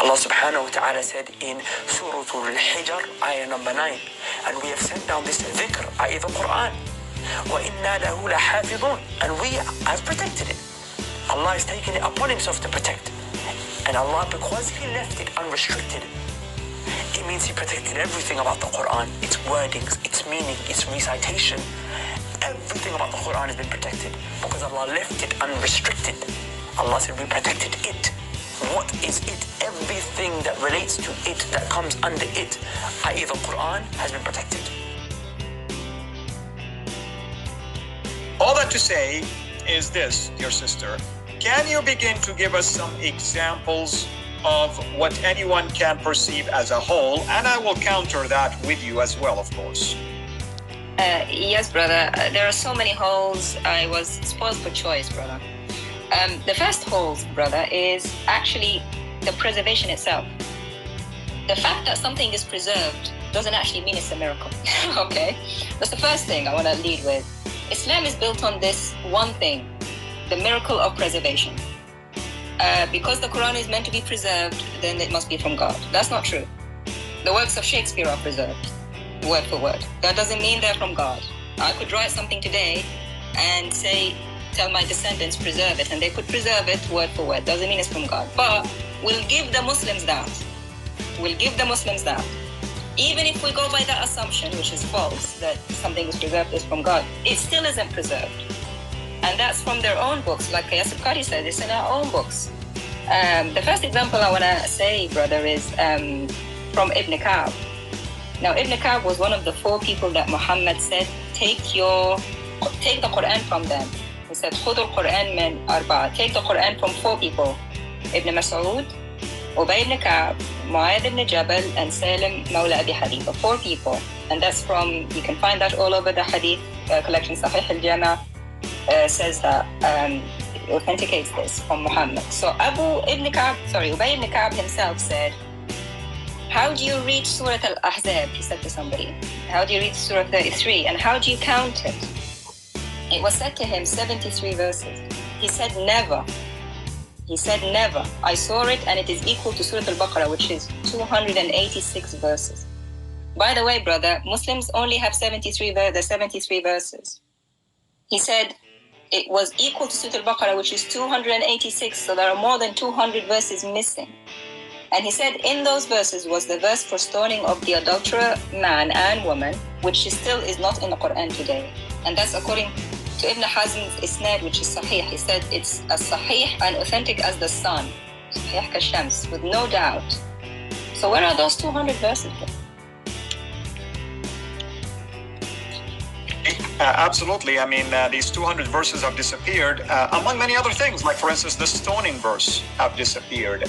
Allah subhanahu wa ta'ala said in Surah Al-Hijr, ayah number 9, and we have sent down this dhikr, i.e. the Quran, وَإِنَّا لَهُ لَحَافِظُونَ, and we have protected it. Allah is taking it upon himself to protect. And Allah, because he left it unrestricted, it means he protected everything about the Quran, its wordings, its meaning, its recitation. Everything about the Quran has been protected because Allah left it unrestricted. Allah said we protected it. What is it? Everything that relates to it, that comes under it, i.e. the Quran, has been protected. All that to say is this, dear sister. Can you begin to give us some examples of what anyone can perceive as a whole? And I will counter that with you as well, of course. Yes, brother. There are so many holes. I was spoiled for choice, brother. The first hole, brother, is actually the preservation itself. The fact that something is preserved doesn't actually mean it's a miracle. Okay? That's the first thing I want to lead with. Islam is built on this one thing, the miracle of preservation. Because the Quran is meant to be preserved, then it must be from God. That's not true. The works of Shakespeare are preserved, word for word. That doesn't mean they're from God. I could write something today and tell my descendants, preserve it, and they could preserve it word for word. Doesn't mean it's from God. But we'll give the Muslims that. We'll give the Muslims that. Even if we go by that assumption, which is false, that something is preserved is from God, it still isn't preserved. And that's from their own books. Like Yasir Qadhi said, it's in our own books. The first example I want to say, brother, is from Ibn Ka'b. Now, Ibn Ka'b was one of the 4 people that Muhammad said, take the Quran from them. He said, خُذُوا الْقُرْآنَ مِنْ أَرْبَعَةٍ. Take the Quran from 4 people. Ibn Mas'ud, Ubay ibn Ka'b, Mu'adh ibn Jabal, and Salim Mawla Abi Haditha. 4 people. And that's from, you can find that all over the Hadith collection. Sahih al-Jama says that, authenticates this from Muhammad. So Ubay ibn Ka'b himself said, how do you read Surah Al-Ahzab? He said to somebody. How do you read Surah 33? And how do you count it? It was said to him 73 verses. He said never. He said never. I saw it and it is equal to Surah Al-Baqarah, which is 286 verses. By the way, brother, Muslims only have 73 verses. He said it was equal to Surah Al-Baqarah, which is 286, so there are more than 200 verses missing. And he said in those verses was the verse for stoning of the adulterer, man and woman, which still is not in the Quran today. And that's according to Ibn Hazm's Isnad, which is Sahih. He said it's as Sahih and authentic as the sun, Sahih ka-shams, with no doubt. So where are those 200 verses? Absolutely. I mean, these 200 verses have disappeared, among many other things, like, for instance, the stoning verse have disappeared.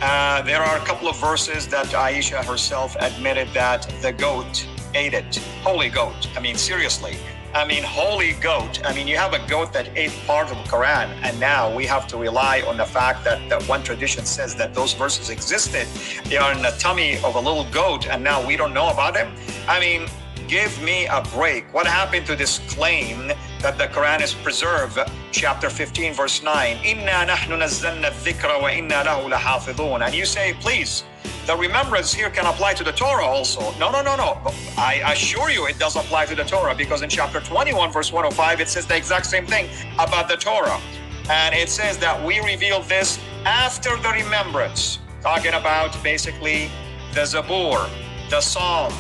There are a couple of verses that Aisha herself admitted that the goat ate it. Holy goat. I mean, seriously. I mean, holy goat. I mean, you have a goat that ate part of the Quran, and now we have to rely on the fact that one tradition says that those verses existed. They are in the tummy of a little goat, and now we don't know about them. I mean, give me a break. What happened to this claim that the Quran is preserved? Chapter 15, verse 9. Inna nahnu nazzalna dhikra wa inna lahu lahafidhun. And you say, please, the remembrance here can apply to the Torah also. No. I assure you it does apply to the Torah, because in chapter 21, verse 105, it says the exact same thing about the Torah. And it says that we revealed this after the remembrance, talking about basically the Zabur, the Psalm.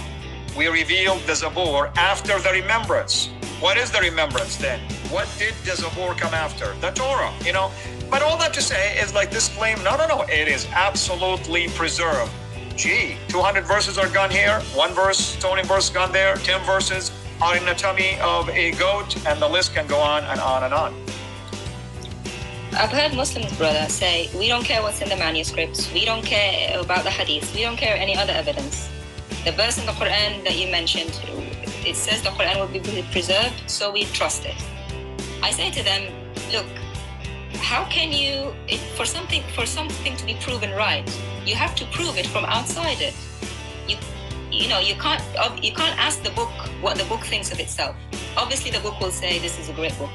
We revealed the Zabur after the remembrance. What is the remembrance then? What did the Zabur come after? The Torah, you know? But all that to say is like this claim, no, it is absolutely preserved. Gee, 200 verses are gone here, 1 verse, stoning verse gone there, 10 verses are in the tummy of a goat, and the list can go on and on and on. I've heard Muslims, brother, say, we don't care what's in the manuscripts, we don't care about the hadith, we don't care any other evidence. The verse in the Quran that you mentioned, it says the Quran will be preserved, so we trust it. I say to them, look, how can you, for something to be proven right, you have to prove it from outside it. You can't ask the book what the book thinks of itself. Obviously, the book will say this is a great book,